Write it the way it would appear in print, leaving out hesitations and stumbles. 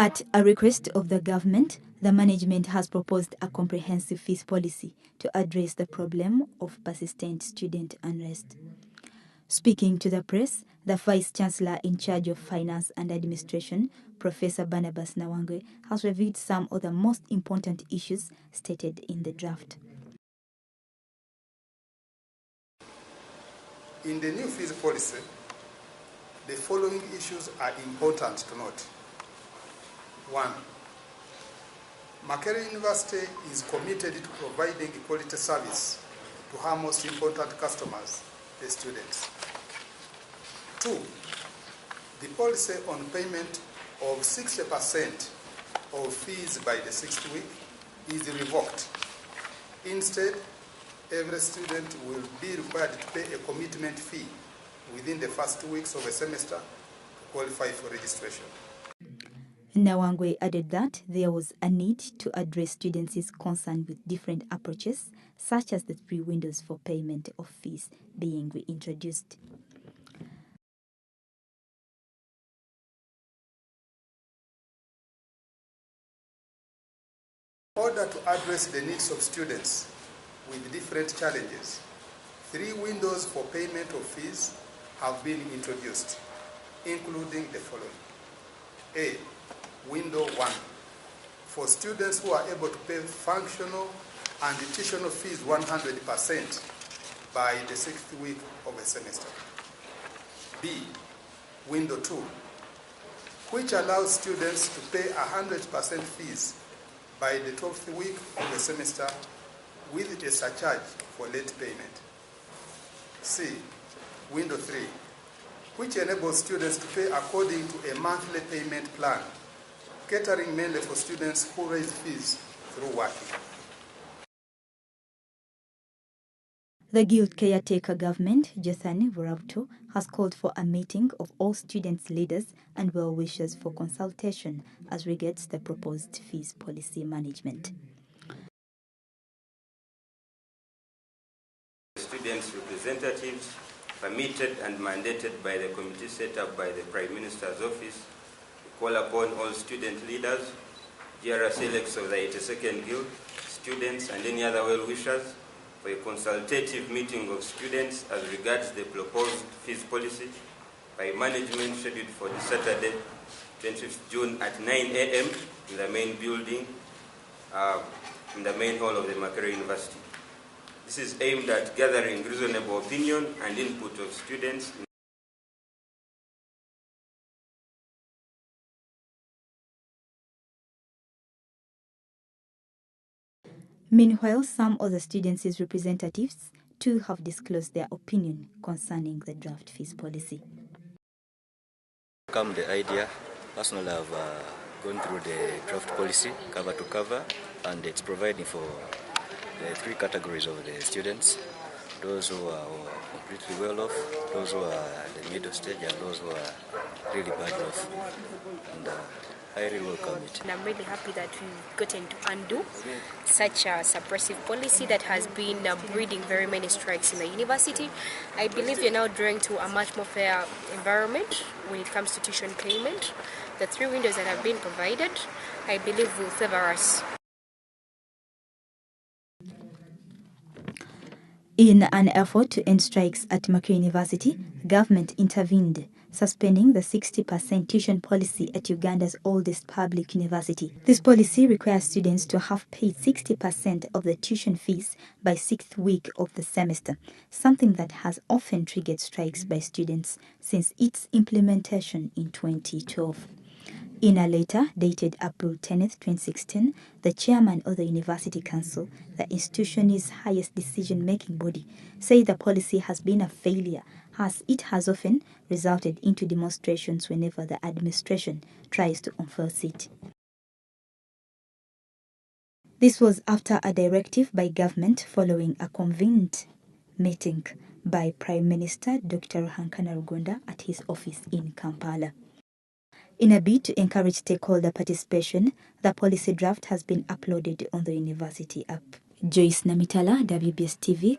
At a request of the government, the management has proposed a comprehensive fees policy to address the problem of persistent student unrest. Speaking to the press, the Vice-Chancellor in charge of Finance and Administration, Professor Barnabas Nawangwe, has reviewed some of the most important issues stated in the draft. In the new fees policy, the following issues are important to note. 1. Makerere University is committed to providing quality service to her most important customers, the students. 2. The policy on payment of 60% of fees by the 6th week is revoked. Instead, every student will be required to pay a commitment fee within the first 2 weeks of a semester to qualify for registration. Nawangwe added that there was a need to address students' concern with different approaches, such as the 3 windows for payment of fees being reintroduced. In order to address the needs of students with different challenges, 3 windows for payment of fees have been introduced, including the following. A. Window 1. For students who are able to pay functional and tuitional fees 100% by the 6th week of a semester. B. Window 2, which allows students to pay 100% fees by the 12th week of the semester with a surcharge for late payment. C. Window 3, which enables students to pay according to a monthly payment plan, catering mainly for students who raise fees through working. The Guild Caretaker government, Jothani Vuravto, has called for a meeting of all students' leaders and well-wishers for consultation as regards the proposed fees policy management. Students' representatives, permitted and mandated by the committee set up by the Prime Minister's office, call upon all student leaders, GRS elects of the 82nd Guild, students and any other well-wishers for a consultative meeting of students as regards the proposed fees policy by management scheduled for this Saturday, 25th June at 9 a.m. in the main building, in the main hall of the Makerere University. This is aimed at gathering reasonable opinion and input of students. Meanwhile, some of the students' representatives too have disclosed their opinion concerning the draft fees policy. Come the idea, personally I've gone through the draft policy cover to cover, and it's providing for the 3 categories of the students: those who are completely well off, those who are at the middle stage, and those who are really bad off. And I really welcome it. And I'm really happy that we've gotten to undo such a suppressive policy that has been breeding very many strikes in the university. I believe we're now drawing to a much more fair environment when it comes to tuition payment. The 3 windows that have been provided, I believe, will favor us. In an effort to end strikes at Makerere University, government intervened, suspending the 60% tuition policy at Uganda's oldest public university. This policy requires students to have paid 60% of the tuition fees by 6th week of the semester, something that has often triggered strikes by students since its implementation in 2012. In a letter dated April 10, 2016, the chairman of the University Council, the institution's highest decision-making body, said the policy has been a failure, as it has often resulted into demonstrations whenever the administration tries to enforce it. This was after a directive by government following a convened meeting by Prime Minister Dr. Ruhakana Rugunda at his office in Kampala. In a bid to encourage stakeholder participation, the policy draft has been uploaded on the university app. Joyce Namitala, WBS TV.